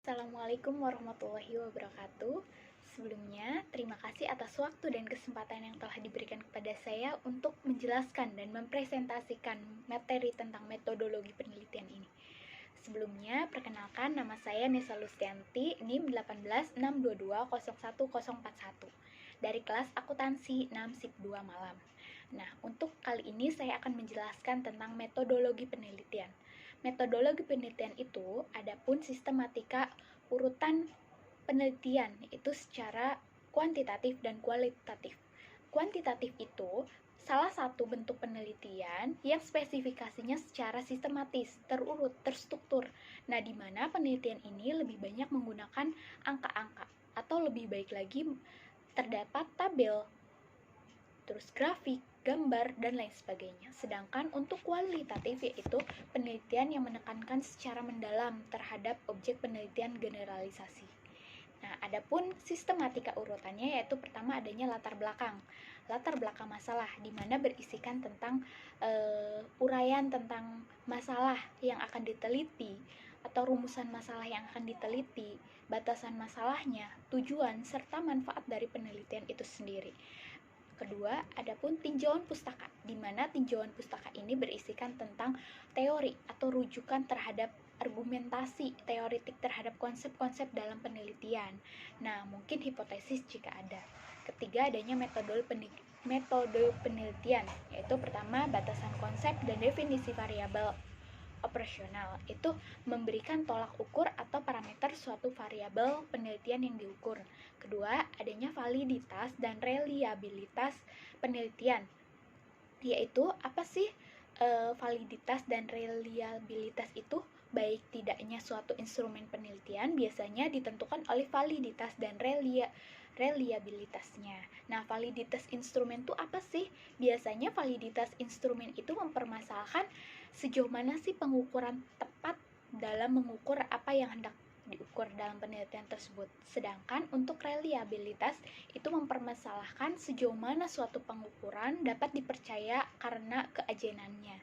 Assalamualaikum warahmatullahi wabarakatuh. Sebelumnya, terima kasih atas waktu dan kesempatan yang telah diberikan kepada saya untuk menjelaskan dan mempresentasikan materi tentang metodologi penelitian ini. Sebelumnya, perkenalkan nama saya Nisa Lustianti, NIM 186220101 dari kelas akuntansi 6 SIP 2 Malam. Nah, untuk kali ini saya akan menjelaskan tentang metodologi penelitian. Metodologi penelitian itu adapun sistematika urutan penelitian, yaitu secara kuantitatif dan kualitatif. Kuantitatif itu salah satu bentuk penelitian yang spesifikasinya secara sistematis, terurut, terstruktur. Nah, di mana penelitian ini lebih banyak menggunakan angka-angka, atau lebih baik lagi terdapat tabel, terus grafik, gambar, dan lain sebagainya. Sedangkan untuk kualitatif yaitu penelitian yang menekankan secara mendalam terhadap objek penelitian generalisasi. Nah, adapun sistematika urutannya yaitu pertama adanya latar belakang. Latar belakang masalah di mana berisikan tentang uraian tentang masalah yang akan diteliti atau rumusan masalah yang akan diteliti, batasan masalahnya, tujuan serta manfaat dari penelitian itu sendiri. Kedua, adapun tinjauan pustaka, di mana tinjauan pustaka ini berisikan tentang teori atau rujukan terhadap argumentasi teoritik terhadap konsep-konsep dalam penelitian. Nah, mungkin hipotesis jika ada. Ketiga, adanya metode penelitian, yaitu pertama batasan konsep dan definisi variabel operasional, itu memberikan tolak ukur atau parameter suatu variabel penelitian yang diukur. Kedua, adanya validitas dan reliabilitas penelitian, yaitu apa sih validitas dan reliabilitas itu? Baik tidaknya suatu instrumen penelitian biasanya ditentukan oleh validitas dan reliabilitasnya. Nah, validitas instrumen itu apa sih? Biasanya validitas instrumen itu mempermasalahkan sejauh mana sih pengukuran tepat dalam mengukur apa yang hendak diukur dalam penelitian tersebut. Sedangkan untuk reliabilitas itu mempermasalahkan sejauh mana suatu pengukuran dapat dipercaya karena keajenannya.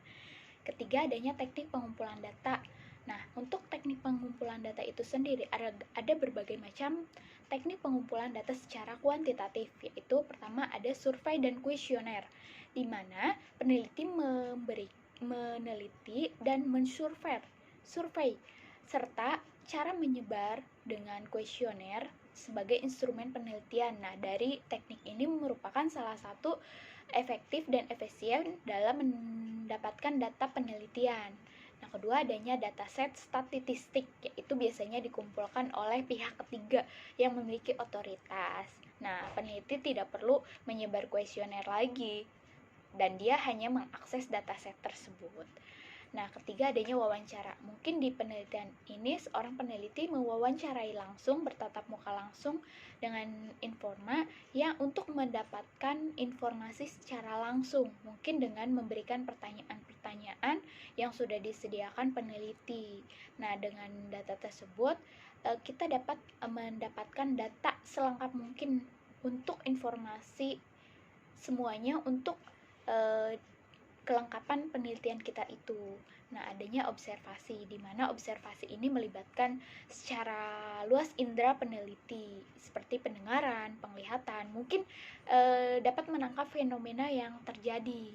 Ketiga, adanya teknik pengumpulan data. Nah, untuk teknik pengumpulan data itu sendiri ada berbagai macam teknik pengumpulan data secara kuantitatif, yaitu pertama ada survei dan kuesioner, di mana peneliti meneliti dan survei serta cara menyebar dengan kuesioner sebagai instrumen penelitian. Nah, dari teknik ini merupakan salah satu efektif dan efisien dalam mendapatkan data penelitian. Nah, kedua adanya dataset statistik, yaitu biasanya dikumpulkan oleh pihak ketiga yang memiliki otoritas. Nah, peneliti tidak perlu menyebar kuesioner lagi, dan dia hanya mengakses dataset tersebut. Nah, ketiga adanya wawancara. Mungkin di penelitian ini seorang peneliti mewawancarai langsung, bertatap muka langsung dengan informa yang untuk mendapatkan informasi secara langsung, mungkin dengan memberikan pertanyaan-pertanyaan yang sudah disediakan peneliti. Nah, dengan data tersebut kita dapat mendapatkan data selengkap mungkin untuk informasi semuanya untuk kelengkapan penelitian kita itu. Nah, adanya observasi, di mana observasi ini melibatkan secara luas indera peneliti, seperti pendengaran, penglihatan, mungkin dapat menangkap fenomena yang terjadi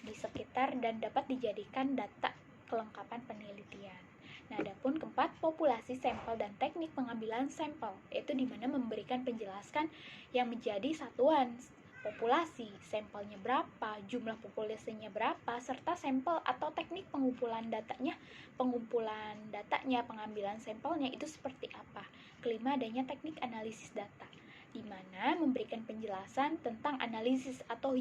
di sekitar dan dapat dijadikan data kelengkapan penelitian. Nah, adapun keempat, populasi sampel dan teknik pengambilan sampel, yaitu di mana memberikan penjelasan yang menjadi satuan populasi, sampelnya berapa, jumlah populasinya berapa, serta sampel atau teknik pengumpulan datanya, pengambilan sampelnya itu seperti apa. Kelima, adanya teknik analisis data, di mana memberikan penjelasan tentang analisis atau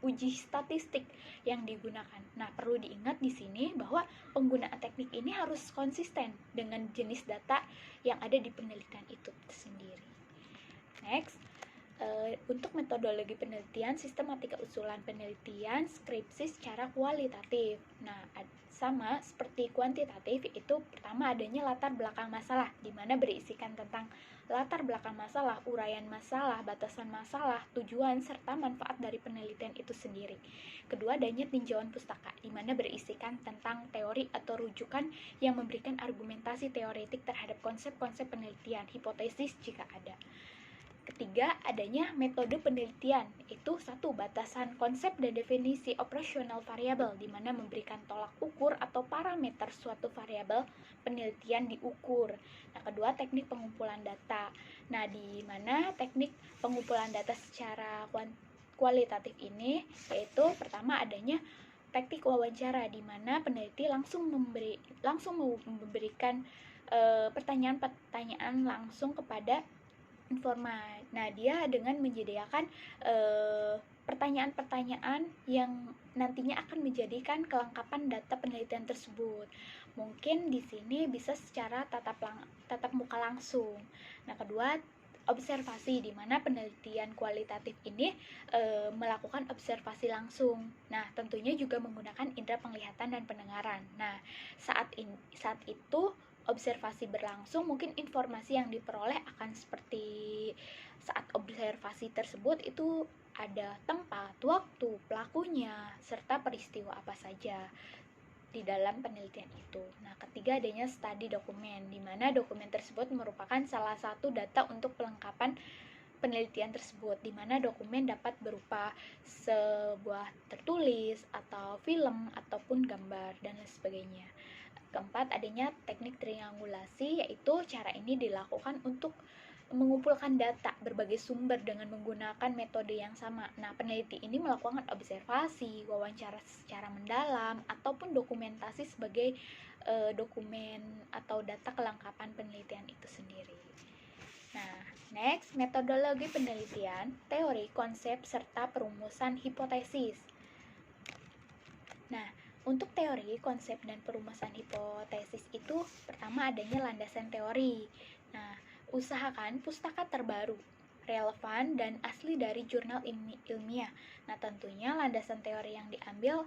uji statistik yang digunakan. Nah, perlu diingat di sini bahwa penggunaan teknik ini harus konsisten dengan jenis data yang ada di penelitian itu sendiri. Next, untuk metodologi penelitian, sistematika usulan penelitian, skripsi secara kualitatif. Nah, sama seperti kuantitatif, yaitu pertama adanya latar belakang masalah, di mana berisikan tentang latar belakang masalah, uraian masalah, batasan masalah, tujuan, serta manfaat dari penelitian itu sendiri. Kedua, adanya tinjauan pustaka, di mana berisikan tentang teori atau rujukan yang memberikan argumentasi teoretik terhadap konsep-konsep penelitian, hipotesis jika ada. Ketiga, adanya metode penelitian, itu satu, batasan konsep dan definisi operasional variabel, di mana memberikan tolak ukur atau parameter suatu variabel penelitian diukur. Nah, kedua, teknik pengumpulan data. Nah, di mana teknik pengumpulan data secara kualitatif ini, yaitu pertama adanya teknik wawancara, di mana peneliti langsung memberikan pertanyaan-pertanyaan langsung kepada informan. Nah, dia dengan menyediakan pertanyaan-pertanyaan yang nantinya akan menjadikan kelengkapan data penelitian tersebut. Mungkin di sini bisa secara tatap muka langsung. Nah, kedua, observasi, di mana penelitian kualitatif ini melakukan observasi langsung. Nah, tentunya juga menggunakan indera penglihatan dan pendengaran. Nah, saat itu observasi berlangsung, mungkin informasi yang diperoleh akan seperti saat observasi tersebut itu ada tempat, waktu, pelakunya, serta peristiwa apa saja di dalam penelitian itu. Nah, ketiga adanya studi dokumen, di mana dokumen tersebut merupakan salah satu data untuk pelengkapan penelitian tersebut, di mana dokumen dapat berupa sebuah tertulis atau film ataupun gambar dan lain sebagainya. Keempat, adanya teknik triangulasi, yaitu cara ini dilakukan untuk mengumpulkan data berbagai sumber dengan menggunakan metode yang sama. Nah, peneliti ini melakukan observasi, wawancara secara mendalam, ataupun dokumentasi sebagai dokumen atau data kelengkapan penelitian itu sendiri. Nah, next, metodologi penelitian, teori, konsep, serta perumusan hipotesis. Nah, untuk teori, konsep, dan perumusan hipotesis itu pertama adanya landasan teori. Nah, usahakan pustaka terbaru, relevan, dan asli dari jurnal ilmiah. Nah, tentunya landasan teori yang diambil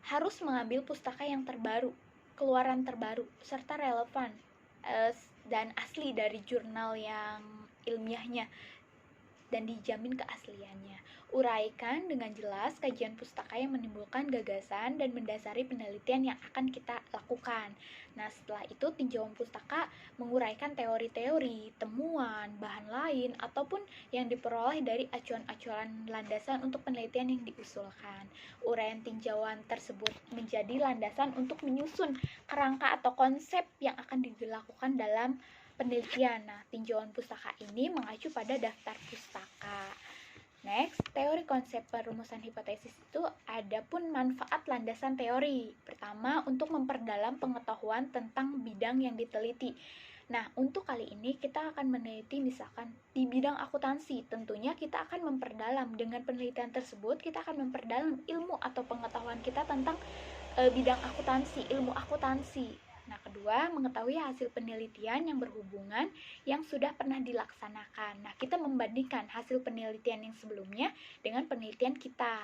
harus mengambil pustaka yang terbaru, keluaran terbaru, serta relevan dan asli dari jurnal yang ilmiahnya dan dijamin keasliannya. Uraikan dengan jelas kajian pustaka yang menimbulkan gagasan dan mendasari penelitian yang akan kita lakukan. Nah, setelah itu tinjauan pustaka menguraikan teori-teori, temuan, bahan lain, ataupun yang diperoleh dari acuan-acuan landasan untuk penelitian yang diusulkan. Uraian tinjauan tersebut menjadi landasan untuk menyusun kerangka atau konsep yang akan dilakukan dalam penelitian. Nah, tinjauan pustaka ini mengacu pada daftar pustaka. Next, teori konsep perumusan hipotesis itu ada pun manfaat landasan teori. Pertama, untuk memperdalam pengetahuan tentang bidang yang diteliti. Nah, untuk kali ini kita akan meneliti misalkan di bidang akuntansi. Tentunya kita akan memperdalam, dengan penelitian tersebut kita akan memperdalam ilmu atau pengetahuan kita tentang bidang akuntansi, ilmu akuntansi. Nah, kedua, mengetahui hasil penelitian yang berhubungan yang sudah pernah dilaksanakan. Nah, kita membandingkan hasil penelitian yang sebelumnya dengan penelitian kita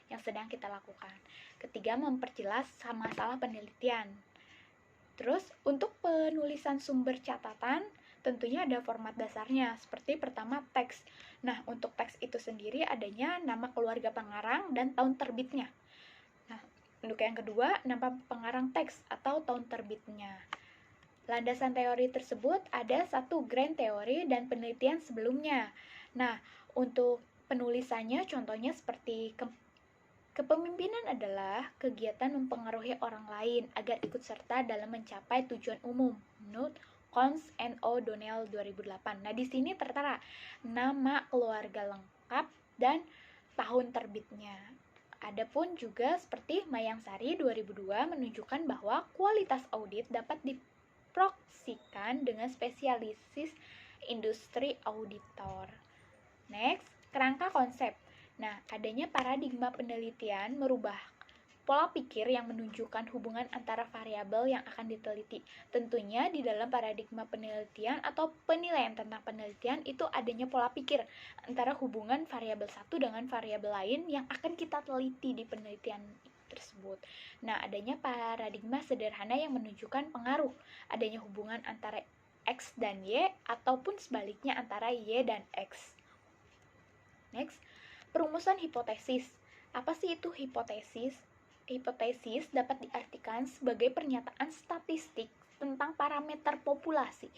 yang sedang kita lakukan. Ketiga, memperjelas masalah penelitian. Terus, untuk penulisan sumber catatan, tentunya ada format dasarnya, seperti pertama teks. Nah, untuk teks itu sendiri adanya nama keluarga pengarang dan tahun terbitnya. Untuk yang kedua, nama pengarang teks atau tahun terbitnya. Landasan teori tersebut ada satu grand teori dan penelitian sebelumnya. Nah, untuk penulisannya contohnya seperti kepemimpinan adalah kegiatan mempengaruhi orang lain agar ikut serta dalam mencapai tujuan umum. Menurut Cons and O'Donnell 2008. Nah, di sini tertera nama keluarga lengkap dan tahun terbitnya. Adapun juga seperti Mayangsari 2002 menunjukkan bahwa kualitas audit dapat diproksikan dengan spesialisis industri auditor. Next, kerangka konsep. Nah, adanya paradigma penelitian merubah pola pikir yang menunjukkan hubungan antara variabel yang akan diteliti. Tentunya di dalam paradigma penelitian atau penilaian tentang penelitian itu adanya pola pikir antara hubungan variabel satu dengan variabel lain yang akan kita teliti di penelitian tersebut. Nah, adanya paradigma sederhana yang menunjukkan pengaruh adanya hubungan antara X dan Y ataupun sebaliknya antara Y dan X. Next, perumusan hipotesis. Apa sih itu hipotesis? Hipotesis dapat diartikan sebagai pernyataan statistik tentang parameter populasi,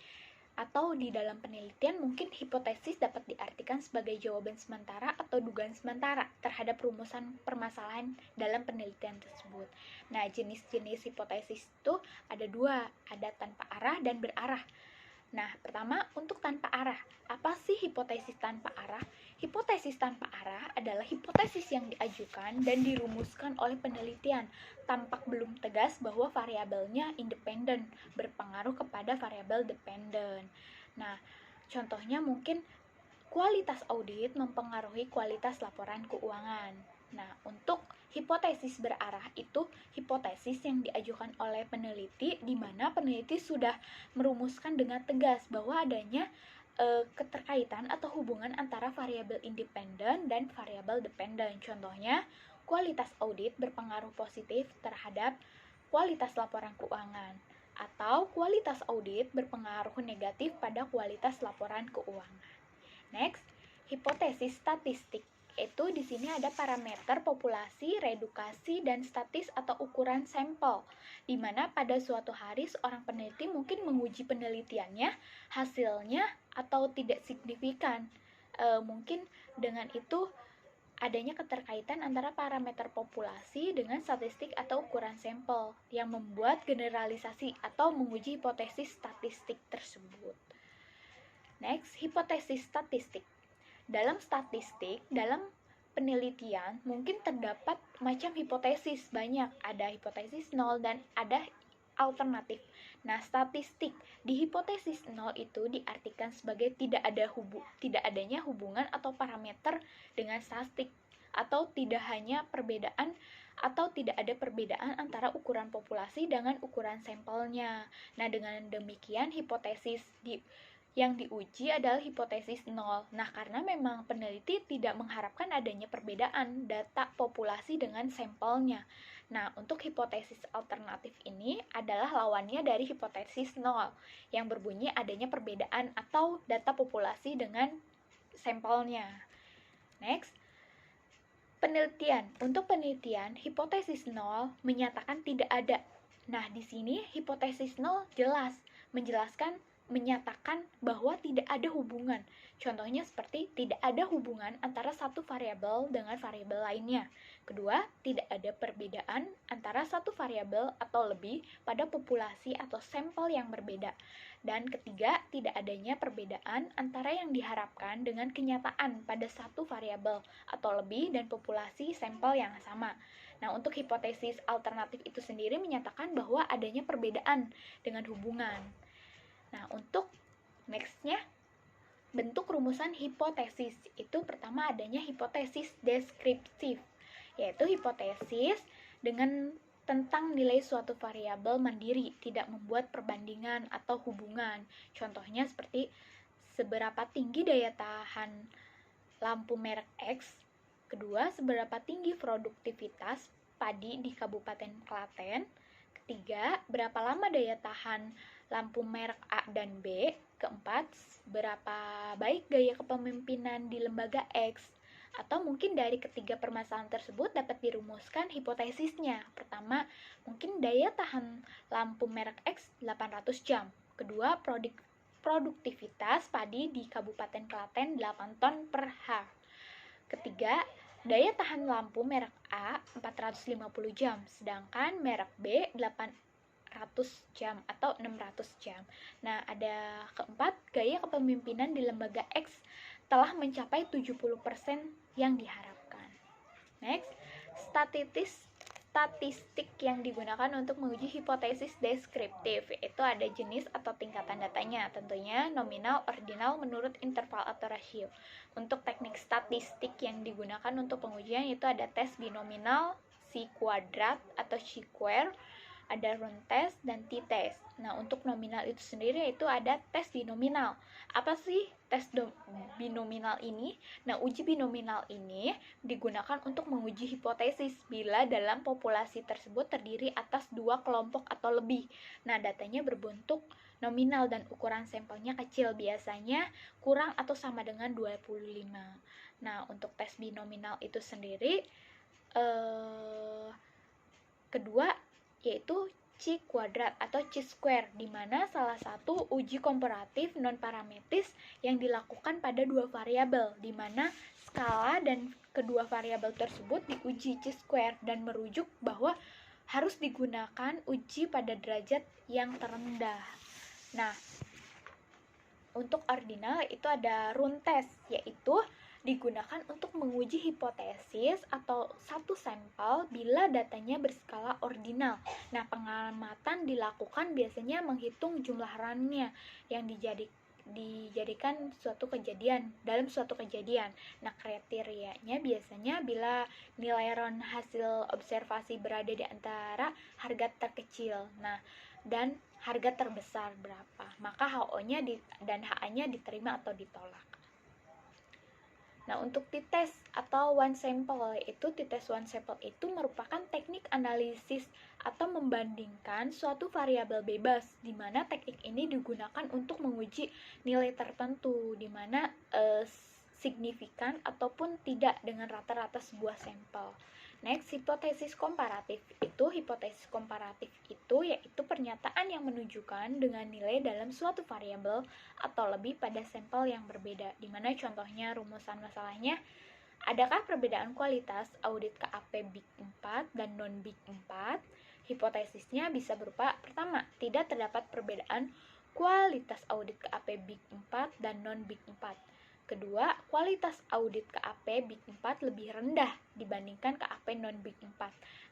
atau di dalam penelitian mungkin hipotesis dapat diartikan sebagai jawaban sementara atau dugaan sementara terhadap rumusan permasalahan dalam penelitian tersebut. Nah, jenis-jenis hipotesis itu ada dua, ada tanpa arah dan berarah. Nah, pertama, untuk tanpa arah. Apa sih hipotesis tanpa arah? Hipotesis tanpa arah adalah hipotesis yang diajukan dan dirumuskan oleh penelitian, tampak belum tegas bahwa variabelnya independen, berpengaruh kepada variabel dependen. Nah, contohnya mungkin kualitas audit mempengaruhi kualitas laporan keuangan. Nah, untuk hipotesis berarah itu hipotesis yang diajukan oleh peneliti di mana peneliti sudah merumuskan dengan tegas bahwa adanya keterkaitan atau hubungan antara variabel independen dan variabel dependen. Contohnya, kualitas audit berpengaruh positif terhadap kualitas laporan keuangan, atau kualitas audit berpengaruh negatif pada kualitas laporan keuangan. Next, hipotesis statistik. Itu di sini ada parameter populasi, reedukasi, dan statis atau ukuran sampel, di mana pada suatu hari seorang peneliti mungkin menguji penelitiannya, hasilnya atau tidak signifikan. Mungkin dengan itu adanya keterkaitan antara parameter populasi dengan statistik atau ukuran sampel yang membuat generalisasi atau menguji hipotesis statistik tersebut. Next, hipotesis statistik. Dalam statistik, dalam penelitian mungkin terdapat macam hipotesis banyak, ada hipotesis 0 dan ada alternatif. Nah, statistik di hipotesis 0 itu diartikan sebagai tidak adanya hubungan atau parameter dengan statistik, atau tidak ada perbedaan antara ukuran populasi dengan ukuran sampelnya. Nah, dengan demikian hipotesis yang diuji adalah hipotesis 0. Nah, karena memang peneliti tidak mengharapkan adanya perbedaan data populasi dengan sampelnya. Nah, untuk hipotesis alternatif ini adalah lawannya dari hipotesis 0, yang berbunyi adanya perbedaan atau data populasi dengan sampelnya. Next, penelitian. Untuk penelitian, hipotesis 0 menyatakan tidak ada. Nah, di sini hipotesis 0 jelas menyatakan bahwa tidak ada hubungan. Contohnya seperti tidak ada hubungan antara satu variabel dengan variabel lainnya. Kedua, tidak ada perbedaan antara satu variabel atau lebih pada populasi atau sampel yang berbeda. Dan ketiga, tidak adanya perbedaan antara yang diharapkan dengan kenyataan pada satu variabel atau lebih dan populasi sampel yang sama. Nah, untuk hipotesis alternatif itu sendiri menyatakan bahwa adanya perbedaan dengan hubungan. Nah, untuk next-nya, bentuk rumusan hipotesis. Itu pertama adanya hipotesis deskriptif, yaitu hipotesis dengan tentang nilai suatu variabel mandiri, tidak membuat perbandingan atau hubungan. Contohnya seperti seberapa tinggi daya tahan lampu merek X. Kedua, seberapa tinggi produktivitas padi di Kabupaten Klaten. Ketiga, berapa lama daya tahan lampu merek A dan B. Keempat, berapa baik gaya kepemimpinan di lembaga X. Atau mungkin dari ketiga permasalahan tersebut dapat dirumuskan hipotesisnya. Pertama, mungkin daya tahan lampu merek X 800 jam. Kedua, produktivitas padi di Kabupaten Klaten 8 ton per ha. Ketiga, daya tahan lampu merek A 450 jam, sedangkan merek B 800 jam atau 600 jam. Nah, ada keempat, gaya kepemimpinan di lembaga X telah mencapai 70% yang diharapkan. Next, statistik yang digunakan untuk menguji hipotesis deskriptif, itu ada jenis atau tingkatan datanya, tentunya nominal, ordinal, menurut interval atau rasio. Untuk teknik statistik yang digunakan untuk pengujian itu ada tes binominal, chi-kuadrat atau chi-square, Ada run test dan t-test. Nah, untuk nominal itu sendiri yaitu ada tes binominal. Apa sih tes binominal ini? Nah, uji binominal ini digunakan untuk menguji hipotesis bila dalam populasi tersebut terdiri atas dua kelompok atau lebih. Nah, datanya berbentuk nominal dan ukuran sampelnya kecil, biasanya kurang atau sama dengan 25. Nah, untuk tes binominal itu sendiri kedua yaitu C kuadrat atau C square, di mana salah satu uji komparatif non-parametris yang dilakukan pada dua variabel, di mana skala dan kedua variabel tersebut diuji C square dan merujuk bahwa harus digunakan uji pada derajat yang terendah. Nah, untuk ordinal itu ada run test, yaitu digunakan untuk menguji hipotesis atau satu sampel bila datanya berskala ordinal. Nah, pengamatan dilakukan biasanya menghitung jumlah runnya yang dijadikan suatu kejadian dalam suatu kejadian. Nah, kriterianya biasanya bila nilai run hasil observasi berada di antara harga terkecil. Nah, dan harga terbesar berapa, maka HO-nya dan HA-nya diterima atau ditolak. Nah, untuk t-test atau one sample, t-test one sample itu merupakan teknik analisis atau membandingkan suatu variabel bebas, di mana teknik ini digunakan untuk menguji nilai tertentu, di mana signifikan ataupun tidak dengan rata-rata sebuah sampel. Next, hipotesis komparatif. Hipotesis komparatif yaitu pernyataan yang menunjukkan dengan nilai dalam suatu variabel atau lebih pada sampel yang berbeda. Di mana contohnya rumusan masalahnya, adakah perbedaan kualitas audit KAP Big 4 dan non Big 4? Hipotesisnya bisa berupa, pertama, tidak terdapat perbedaan kualitas audit KAP Big 4 dan non Big 4. Kedua, kualitas audit KAP Big 4 lebih rendah dibandingkan KAP non Big 4.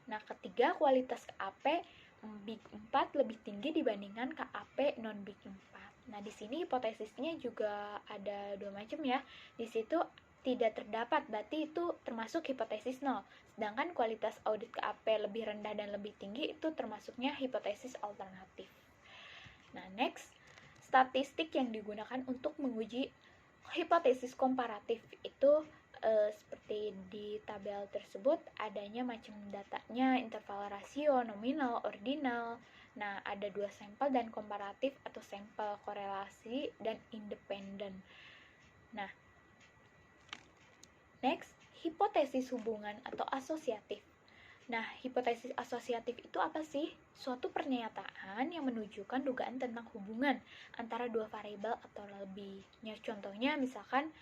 Nah, ketiga, kualitas KAP Big 4 lebih tinggi dibandingkan KAP non Big 4. Nah, di sini hipotesisnya juga ada dua macam ya. Di situ tidak terdapat, berarti itu termasuk hipotesis 0. Sedangkan kualitas audit KAP lebih rendah dan lebih tinggi itu termasuknya hipotesis alternatif. Nah, next, statistik yang digunakan untuk menguji hipotesis komparatif itu seperti di tabel tersebut adanya macam datanya, interval rasio, nominal, ordinal. Nah, ada dua sampel dan komparatif atau sampel korelasi dan independen. Nah, next, hipotesis hubungan atau asosiatif. Nah, hipotesis asosiatif itu apa sih? Suatu pernyataan yang menunjukkan dugaan tentang hubungan antara dua variabel atau lebih. Contohnya misalkan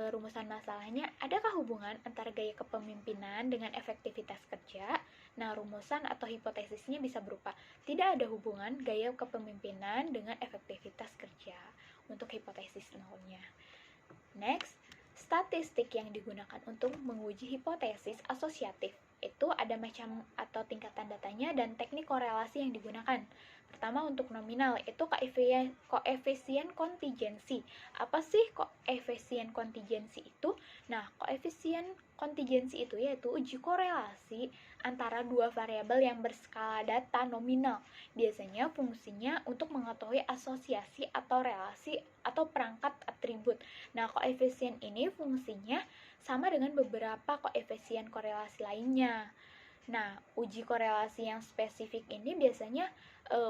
rumusan masalahnya, adakah hubungan antara gaya kepemimpinan dengan efektivitas kerja? Nah, rumusan atau hipotesisnya bisa berupa tidak ada hubungan gaya kepemimpinan dengan efektivitas kerja untuk hipotesis nolnya. Next, statistik yang digunakan untuk menguji hipotesis asosiatif. Itu ada macam atau tingkatan datanya dan teknik korelasi yang digunakan. Pertama, untuk nominal, itu koefisien kontingensi. Apa sih koefisien kontingensi itu? Nah, koefisien kontingensi itu yaitu uji korelasi antara dua variabel yang berskala data nominal. Biasanya fungsinya untuk mengetahui asosiasi atau relasi atau perangkat atribut. Nah, koefisien ini fungsinya sama dengan beberapa koefisien korelasi lainnya. Nah, uji korelasi yang spesifik ini biasanya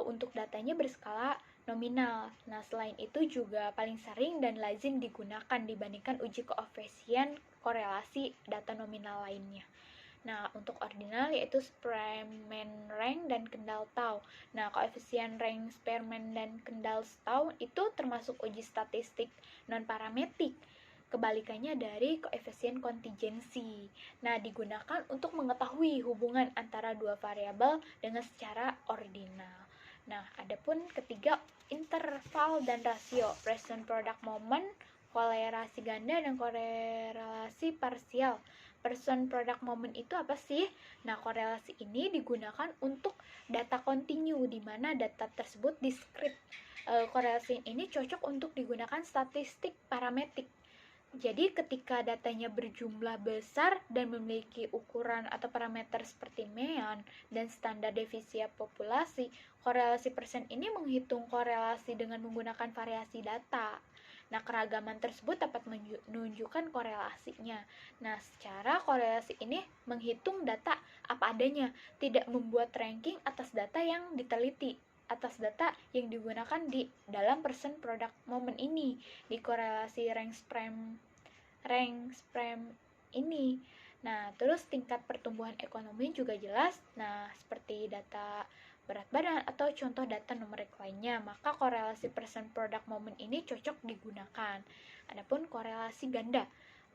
untuk datanya berskala nominal. Nah, selain itu juga paling sering dan lazim digunakan dibandingkan uji koefisien korelasi data nominal lainnya. Nah, untuk ordinal yaitu Spearman rank dan Kendall tau. Nah, koefisien rank Spearman dan Kendall tau itu termasuk uji statistik non-parametrik. Kebalikannya dari koefisien kontingensi. Nah, digunakan untuk mengetahui hubungan antara dua variabel dengan secara ordinal. Nah, adapun ketiga, interval dan rasio, present product moment, korelasi ganda dan korelasi parsial. Present product moment itu apa sih? Nah, korelasi ini digunakan untuk data kontinu, di mana data tersebut diskrit. Korelasi ini cocok untuk digunakan statistik parametrik. Jadi ketika datanya berjumlah besar dan memiliki ukuran atau parameter seperti mean dan standar defisiat populasi, korelasi persen ini menghitung korelasi dengan menggunakan variasi data. Nah, keragaman tersebut dapat menunjukkan korelasinya. Nah, secara korelasi ini menghitung data apa adanya, tidak membuat ranking atas data yang diteliti, atas data yang digunakan di dalam persen product moment ini, di korelasi range prime ini. Nah, terus tingkat pertumbuhan ekonomi juga jelas. Nah, seperti data berat badan atau contoh data numerik lainnya, maka korelasi persen product moment ini cocok digunakan. Adapun korelasi ganda.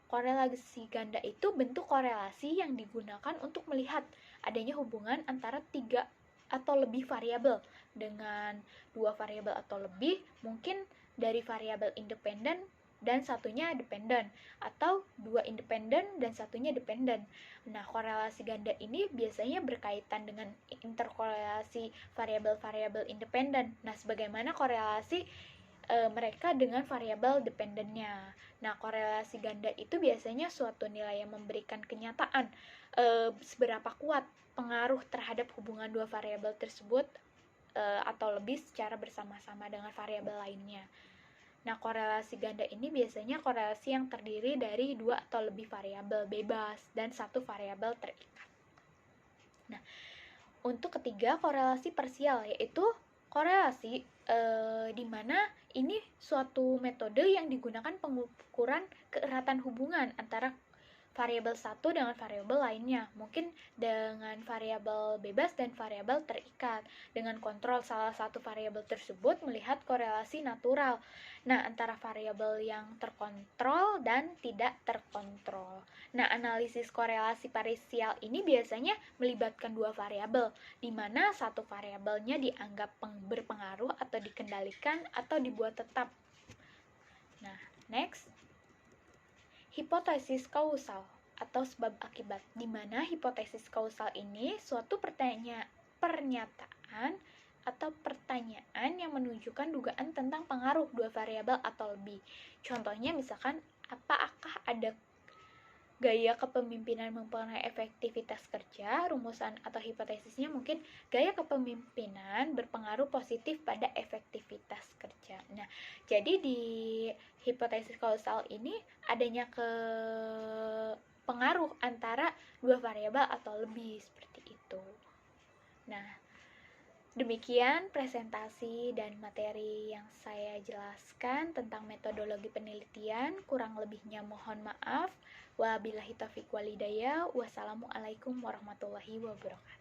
Korelasi ganda itu bentuk korelasi yang digunakan untuk melihat adanya hubungan antara 3 atau lebih variabel dengan 2 variabel atau lebih, mungkin dari variabel independen dan satunya dependen, atau 2 independen dan satunya dependen. Nah, korelasi ganda ini biasanya berkaitan dengan interkorelasi variabel-variabel independen. Nah, sebagaimana korelasi mereka dengan variabel dependennya. Nah, korelasi ganda itu biasanya suatu nilai yang memberikan kenyataan seberapa kuat pengaruh terhadap hubungan dua variabel tersebut atau lebih secara bersama-sama dengan variabel lainnya. Nah, korelasi ganda ini biasanya korelasi yang terdiri dari 2 atau lebih variabel bebas dan 1 variabel terikat. Nah, untuk ketiga, korelasi parsial, yaitu korelasi di mana ini suatu metode yang digunakan pengukuran keeratan hubungan antara variabel satu dengan variabel lainnya, mungkin dengan variabel bebas dan variabel terikat. Dengan kontrol salah satu variabel tersebut melihat korelasi natural. Nah, antara variabel yang terkontrol dan tidak terkontrol. Nah, analisis korelasi parsial ini biasanya melibatkan dua variabel, di mana satu variabelnya dianggap berpengaruh atau dikendalikan atau dibuat tetap. Nah, next. Hipotesis kausal atau sebab akibat, di mana hipotesis kausal ini suatu pernyataan atau pertanyaan yang menunjukkan dugaan tentang pengaruh dua variabel atau lebih. Contohnya misalkan, apakah ada gaya kepemimpinan mempengaruhi efektivitas kerja? Rumusan atau hipotesisnya mungkin gaya kepemimpinan berpengaruh positif pada efektivitas kerja. Nah, jadi di hipotesis kausal ini adanya pengaruh antara dua variabel atau lebih, seperti itu. Nah, demikian presentasi dan materi yang saya jelaskan tentang metodologi penelitian. Kurang lebihnya mohon maaf. Wabillahi taufiq walhidayah. Wassalamualaikum warahmatullahi wabarakatuh.